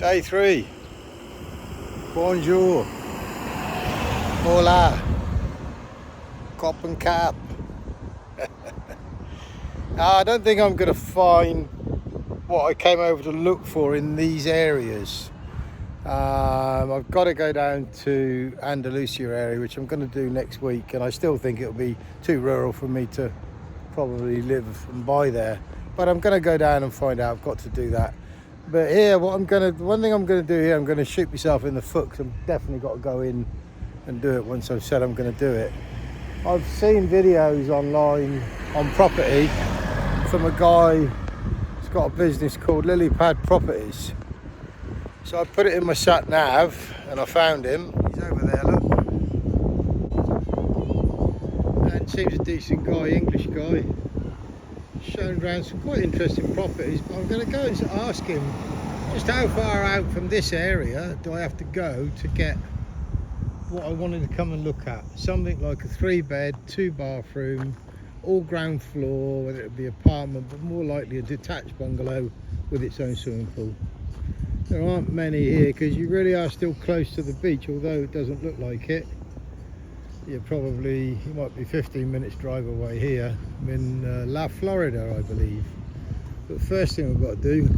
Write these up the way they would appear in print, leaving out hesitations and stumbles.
Day 3. Bonjour. Hola. Cop and cap. I don't think I'm going to find what I came over to look for in these areas. I've got to go down to Andalusia area, which I'm going to do next week, and I still think it'll be too rural for me to probably live and buy there. But I'm going to go down and find out. I've got to do that. But here, one thing I'm going to do here, I'm going to shoot myself in the foot, because I've definitely got to go in and do it once I've said I'm going to do it. I've seen videos online on property from a guy who's got a business called Lillypad Properties. So I put it in my sat nav and I found him. He's over there, look. And seems a decent guy, English guy. Shown around some quite interesting properties, but I'm going to go and ask him just how far out from this area do I have to go to get what I wanted to come and look at. Something like a 3-bed, 2-bathroom, all ground floor, whether it be apartment, but more likely a detached bungalow with its own swimming pool. There aren't many here because you really are still close to the beach, although it doesn't look like it. You might be 15 minutes drive away here. I'm in La Florida, I believe. But first thing I've got to do,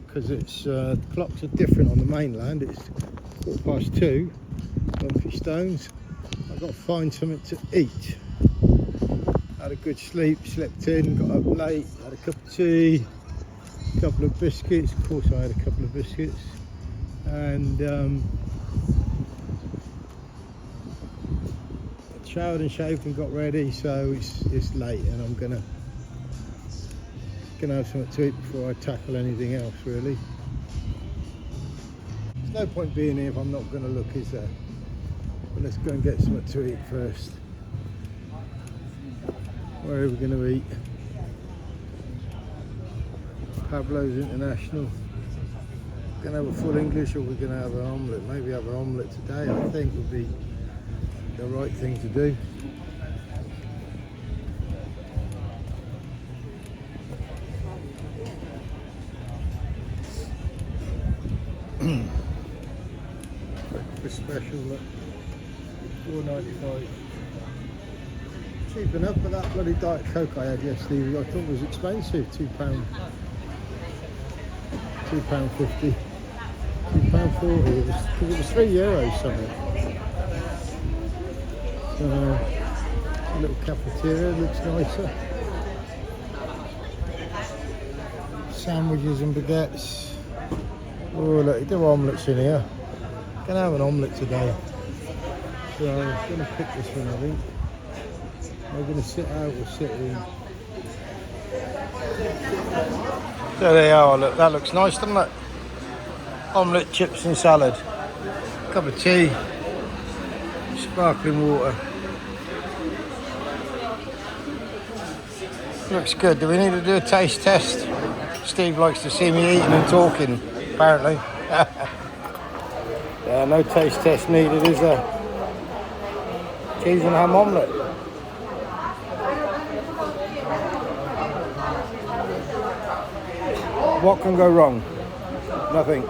because it's the clocks are different on the mainland, it's 2:15, Lumpy Stones. I've got to find something to eat. Had a good sleep, slept in, got up late, had a cup of tea, a couple of biscuits. Of course I had a couple of biscuits. And showered and shaved and got ready, so it's late, and I'm gonna have something to eat before I tackle anything else, really. There's no point being here if I'm not gonna look, is there? But let's go and get something to eat first. Where are we gonna eat? Pablo's International. Gonna have a full English, or we're gonna have an omelette. Maybe have an omelette today, I think would be the right thing to do. Breakfast special, look, $4.95. Cheap enough, but that bloody Diet Coke I had yesterday I thought was expensive, £2. £2.50, £2.40, because it was €3 something. A little cafeteria, looks nicer. Sandwiches and baguettes. Oh look, there are omelettes in here. Gonna have an omelette today. So I'm gonna pick this one, I think. We're gonna sit out or sit in. There they are, look, that looks nice, doesn't it? Omelette, chips and salad. Cup of tea. Sparkling water. Looks good. Do we need to do a taste test? Steve likes to see me eating and talking, apparently. Yeah, no taste test needed, is there? Cheese and ham omelette. What can go wrong? Nothing.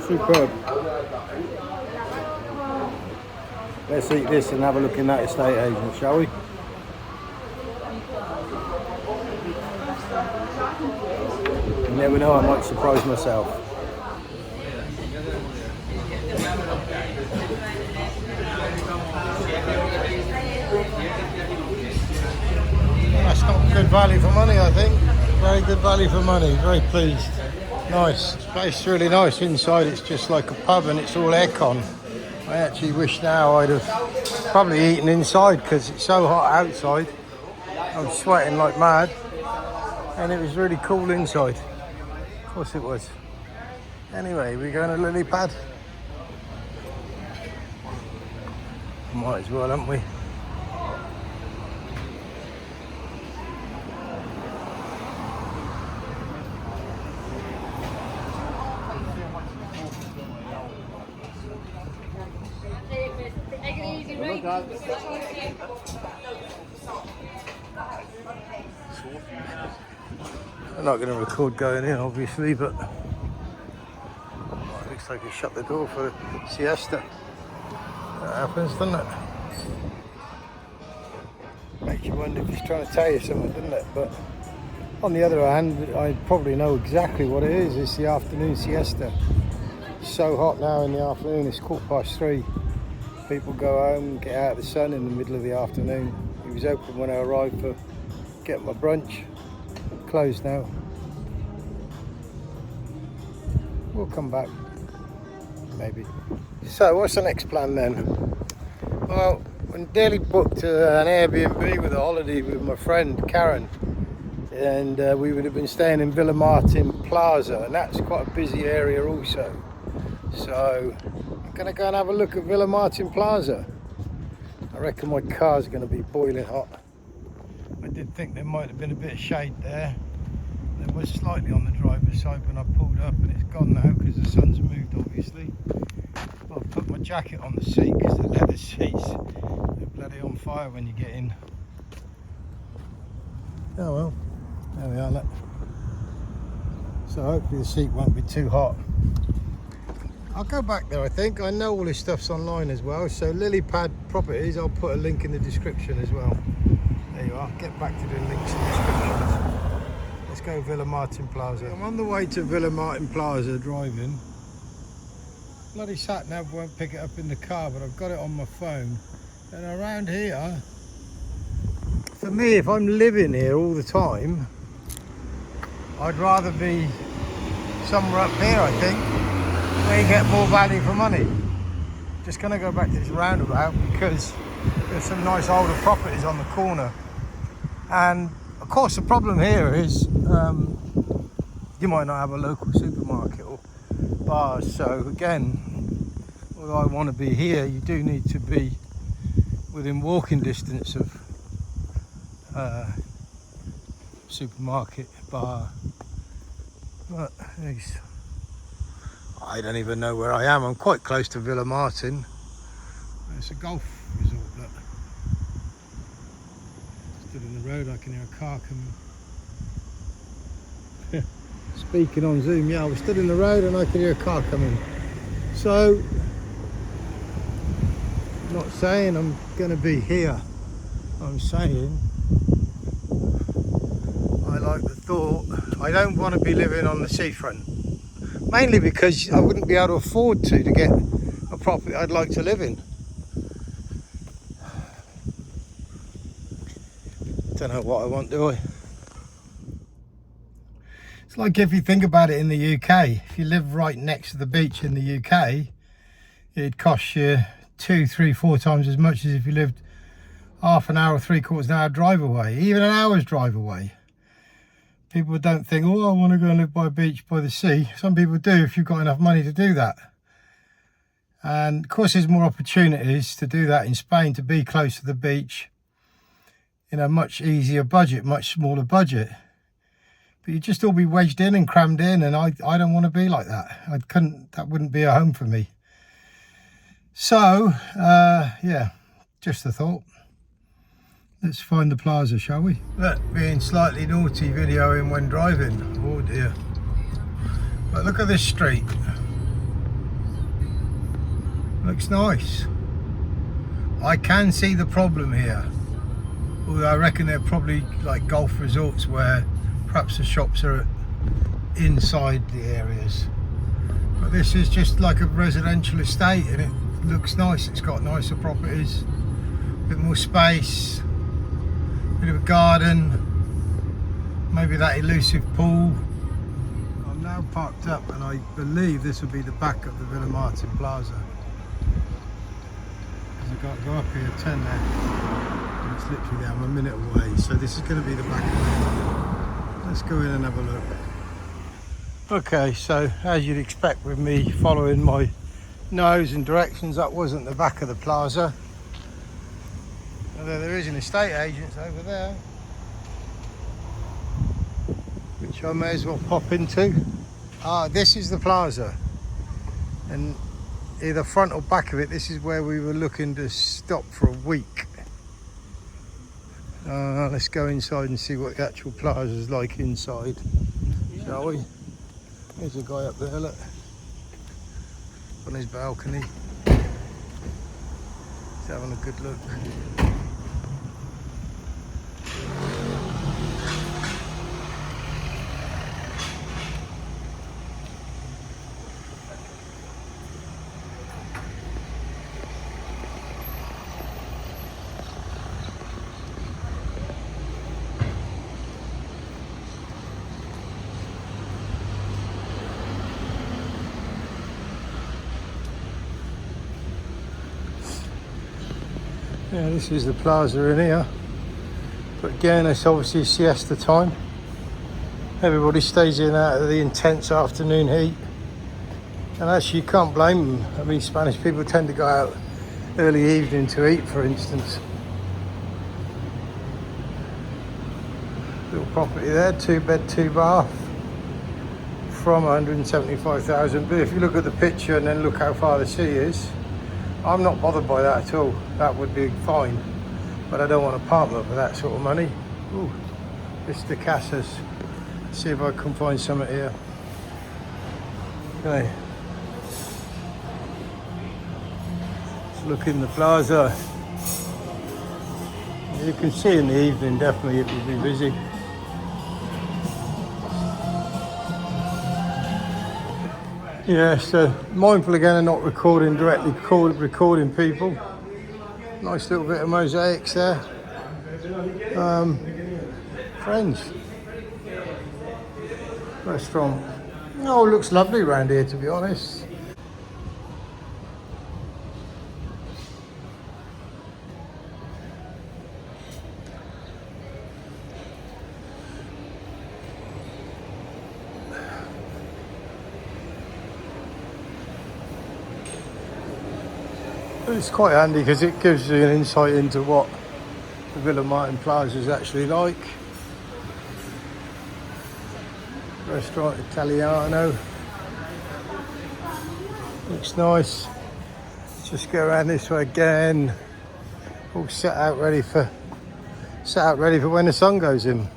Superb. Let's eat this and have a look in that estate agent, shall we? You never know, I might surprise myself. That's not good value for money, I think. Very good value for money, very pleased. Nice. This place is really nice. Inside it's just like a pub and it's all aircon. I actually wish now I'd have probably eaten inside because it's so hot outside. I'm sweating like mad, and it was really cool inside. Of course it was. Anyway, we're going to Lillypad. Might as well, haven't we? I'm not going to record going in, obviously, but it looks like he shut the door for Siesta. That happens, doesn't it? Makes you wonder if he's trying to tell you something, doesn't it? But on the other hand, I probably know exactly what it is. It's the afternoon siesta. It's so hot now in the afternoon, it's 3:15. People go home, get out of the sun in the middle of the afternoon. He was open when I arrived for getting my brunch. Closed now. We'll come back, maybe. So what's the next plan then? Well, I nearly booked an Airbnb with a holiday with my friend Karen, and we would have been staying in Villiamartin Plaza, and that's quite a busy area also. So I'm going to go and have a look at Villiamartin Plaza. I reckon my car's going to be boiling hot. I did think there might have been a bit of shade there. There was slightly on the driver's side when I pulled up, and it's gone now because the sun's moved, obviously. I'll put my jacket on the seat because the leather seats are bloody on fire when you get in. Oh well, there we are, look. So hopefully the seat won't be too hot. I'll go back there, I think. I know all this stuff's online as well. So Lillypad Properties, I'll put a link in the description as well. There you are, get back to the links in the description. Let's go Villiamartin Plaza. I'm on the way to Villiamartin Plaza driving. Bloody sat nav won't pick it up in the car, but I've got it on my phone. And around here, for me, if I'm living here all the time, I'd rather be somewhere up here, I think, where you get more value for money. Just gonna go back to this roundabout because there's some nice older properties on the corner. And of course the problem here is you might not have a local supermarket or bars. So again, although I want to be here, you do need to be within walking distance of supermarket, bar. But I don't even know where I am. I'm quite close to Villiamartin. It's a golf resort, look. Stood in the road, I can hear a car coming. Speaking on Zoom, yeah, I was stood in the road and I could hear a car coming. So, I'm not saying I'm going to be here. I'm saying I like the thought. I don't want to be living on the seafront. Mainly because I wouldn't be able to afford to get a property I'd like to live in. Don't know what I want, do I? It's like if you think about it in the UK, if you live right next to the beach in the UK, it'd cost you 2, 3, 4 times as much as if you lived half an hour, 3/4 an hour drive away, even an hour's drive away. People don't think, oh, I want to go and live by a beach, by the sea. Some people do if you've got enough money to do that. And of course there's more opportunities to do that in Spain, to be close to the beach in a much easier budget, much smaller budget. But you'd just all be wedged in and crammed in, and I don't want to be like that. That wouldn't be a home for me. So, yeah, just a thought. Let's find the plaza, shall we? Look, being slightly naughty videoing when driving. Oh dear. But look at this street. Looks nice. I can see the problem here. Although I reckon they're probably like golf resorts where perhaps the shops are inside the areas. But this is just like a residential estate and it looks nice. It's got nicer properties, a bit more space, bit of a garden, maybe that elusive pool. I'm now parked up and I believe this will be the back of the Villiamartin Plaza. Because I've got to go up here, turn there, and it's literally there, I'm a minute away. So this is going to be the back of it. Let's go in and have a look. Okay, so as you'd expect with me following my nose and directions, that wasn't the back of the plaza. Although there is an estate agent over there, which I may as well pop into. Ah, this is the plaza, and either front or back of it, this is where we were looking to stop for a week. Let's go inside and see what the actual plaza is like inside. shall we? There's a guy up there, look, on his balcony. He's having a good look. Yeah, this is the plaza in here, but again it's obviously siesta time. Everybody stays in out of the intense afternoon heat, and actually you can't blame them. I mean, Spanish people tend to go out early evening to eat, for instance. Little property there, 2-bed, 2-bath, from 175,000. But if you look at the picture and then look how far the sea is, I'm not bothered by that at all. That would be fine, but I don't want an apartment for that sort of money. Ooh, it's the Casas. See if I can find something here. Okay. Let's look in the plaza. You can see in the evening, definitely it will be busy. Yeah, so mindful again of not recording directly, recording people. Nice little bit of mosaics there. French restaurant. Oh, looks lovely around here, to be honest. It's quite handy because it gives you an insight into what the Villiamartin Plaza is actually like. Restaurant Italiano. Looks nice. Let's just go around this way again. All set out ready for when the sun goes in.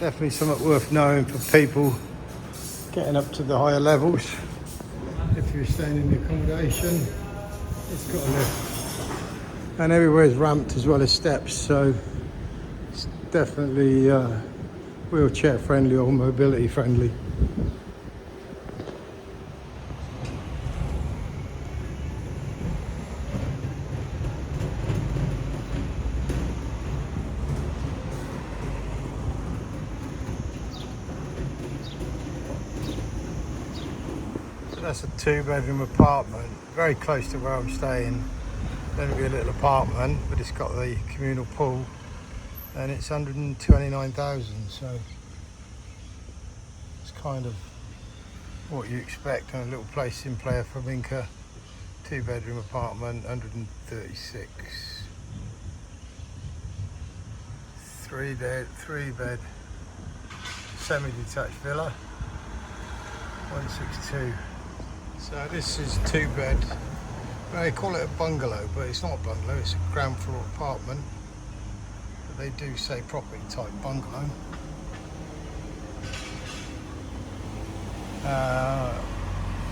Definitely something worth knowing for people getting up to the higher levels. If you're staying in the accommodation, it's got a lift. And everywhere is ramped as well as steps, so it's definitely wheelchair friendly or mobility friendly. That's a 2-bedroom apartment, very close to where I'm staying. Then it'll be a little apartment, but it's got the communal pool, and it's 129,000. So it's kind of what you expect on a little place in Playa Flamenca. 2-bedroom apartment, 136. 3-bed, semi-detached villa, 162. So this is 2-bed. They call it a bungalow, but it's not a bungalow, it's a ground floor apartment. But they do say property type bungalow.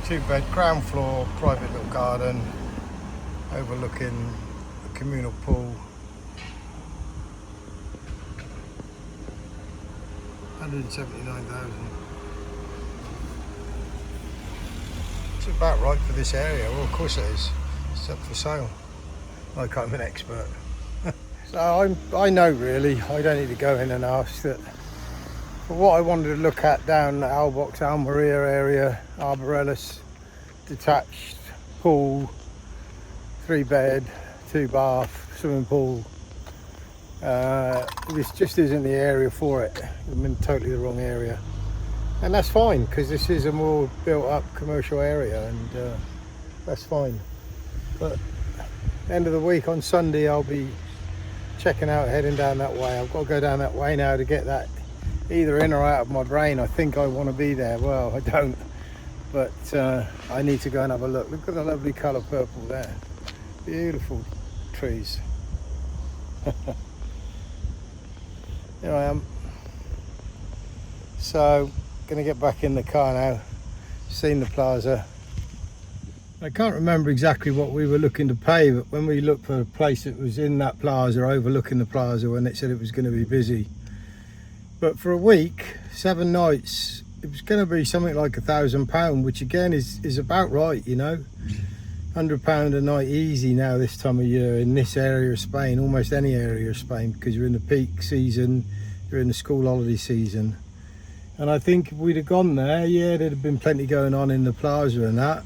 2-bed, ground floor, private little garden, overlooking the communal pool. 179,000. It's about right for this area. Well, of course it is. It's up for sale. Like I'm an expert. So I know really. I don't need to go in and ask that. But what I wanted to look at down the Albox, Almeria area, Arborelis, detached pool, 3-bed, 2-bath, swimming pool. This just isn't the area for it. I'm in totally the wrong area. And that's fine, because this is a more built up commercial area, and that's fine. But end of the week on Sunday I'll be checking out heading down that way. I've got to go down that way now to get that either in or out of my brain. I think I want to be there. Well, I don't, but I need to go and have a look. Look at the lovely colour purple there. Beautiful trees. Here I am. So, gonna get back in the car now. Seen the plaza. I can't remember exactly what we were looking to pay, but when we looked for a place that was in that plaza, overlooking the plaza, when it said it was going to be busy. But for a week, 7 nights, it was going to be something like £1,000, which again is about right, you know. £100 a night easy now this time of year in this area of Spain, almost any area of Spain, because you're in the peak season, you're in the school holiday season. And I think if we'd have gone there, yeah, there'd have been plenty going on in the plaza and that.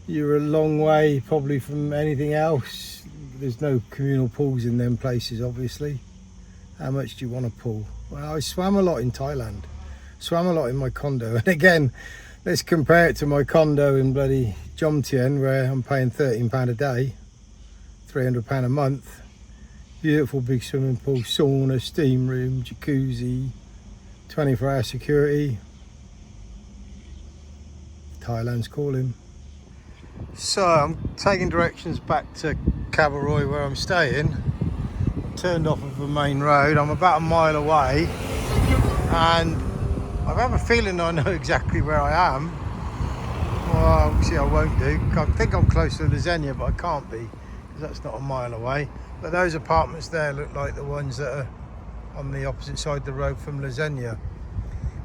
You're a long way probably from anything else. There's no communal pools in them places, obviously. How much do you want to pool? Well, I swam a lot in Thailand. Swam a lot in my condo. And again, let's compare it to my condo in bloody Jomtien, where I'm paying £13 a day, £300 a month. Beautiful big swimming pool, sauna, steam room, jacuzzi, 24-hour security. Thailand's calling. So I'm taking directions back to Cabaroy where I'm staying. Turned off of the main road. I'm about a mile away and I have a feeling I know exactly where I am. Well, obviously I won't do. I think I'm close to Lasagna, but I can't be because that's not a mile away. But those apartments there look like the ones that are on the opposite side of the road from Lasagna.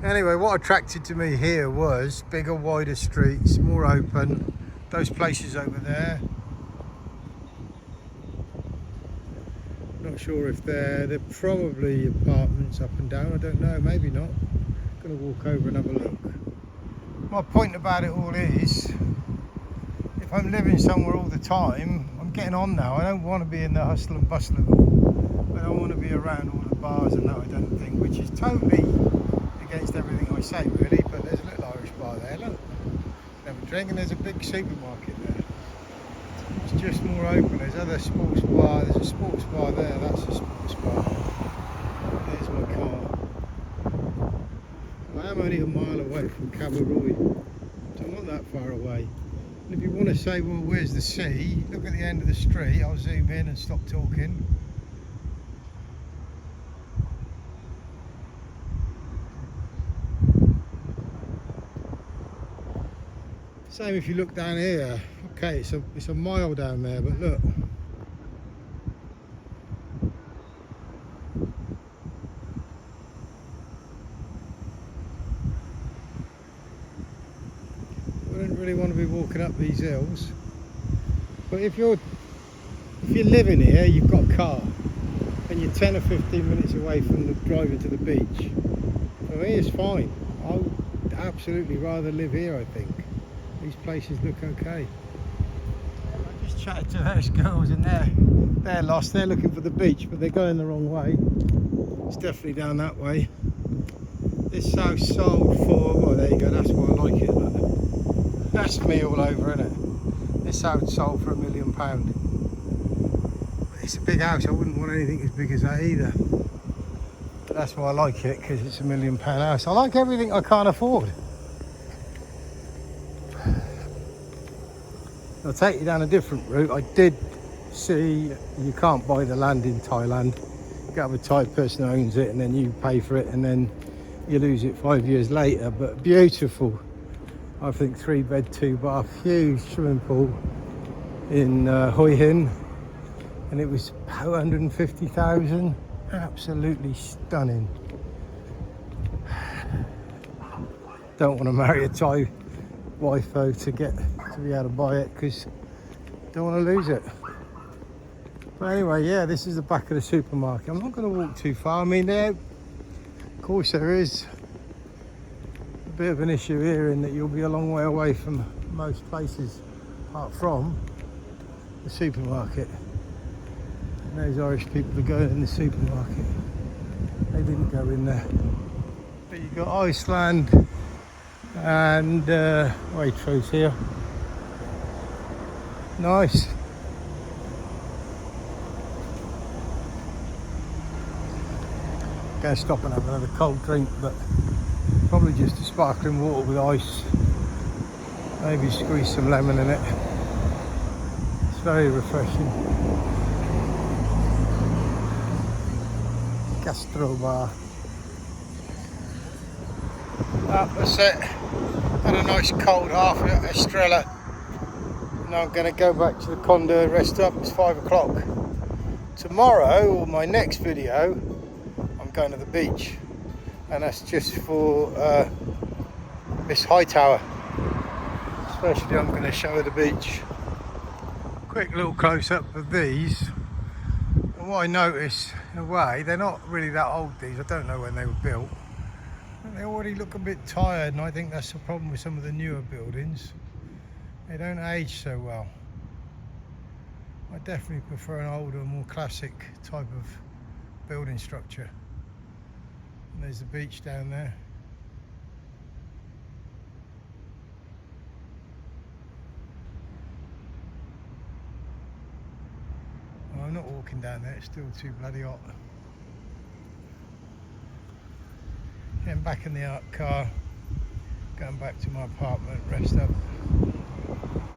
Anyway, what attracted to me here was bigger, wider streets, more open. Those places over there, not sure if they're probably apartments up and down, I don't know, maybe not. Gonna walk over and have a look. My point about it all is, if I'm living somewhere all the time, I'm getting on now. I don't want to be in the hustle and bustle of it all. I don't want to be around all the bars and that, I don't think, which is totally against everything I say really, but there's a little Irish bar there, look. Have a drink, and there's a big supermarket there. It's just more open. There's other sports bar. There's a sports bar there. That's a sports bar. There's my car. I am only a mile away from Cabaroy, so I'm not that far away. And if you want to say, well, where's the sea? Look at the end of the street. I'll zoom in and stop talking. Same if you look down here. Okay, it's a mile down there, but look. I don't really want to be walking up these hills. But if you're living here, you've got a car, and you're 10 or 15 minutes away from the driving to the beach. For me, it's fine. I would absolutely rather live here, I think. These places look okay. I just chatted to those girls and they're lost. They're looking for the beach, but they're going the wrong way. It's definitely down that way. This house sold for, well, there you go, that's why I like it. Look. That's me all over, isn't it? This house sold for £1 million. It's a big house. I wouldn't want anything as big as that either. But that's why I like it, because it's £1 million house. I like everything I can't afford. I'll take you down a different route. I did see you can't buy the land in Thailand. You have a Thai person who owns it and then you pay for it and then you lose it 5 years later. But beautiful, I think 3-bed, 2-bath, huge swimming pool in Hoi Hin, and it was about 150,000. Absolutely stunning. Don't want to marry a Thai wife though to be able to buy it, because don't want to lose it. But anyway, yeah, this is the back of the supermarket. I'm not going to walk too far. I mean, of course there is a bit of an issue here in that you'll be a long way away from most places apart from the supermarket. And those Irish people are going in the supermarket. They didn't go in there. But you've got Iceland and Waitrose here. Nice. going to stop and have another cold drink, but probably just a sparkling water with ice. Maybe squeeze some lemon in it. It's very refreshing. Gastro bar. That's it. Had a nice cold half Estrella. Now I'm going to go back to the condo, rest up. It's 5 o'clock. Tomorrow, or my next video, I'm going to the beach, and that's just for Miss Hightower. Especially, I'm going to show her the beach. Quick little close-up of these. And what I notice, in a way, they're not really that old, these. I don't know when they were built. They already look a bit tired, and I think that's the problem with some of the newer buildings. They don't age so well. I definitely prefer an older, more classic type of building structure. And there's the beach down there. Well, I'm not walking down there, it's still too bloody hot. Getting back in the car, going back to my apartment, rest up.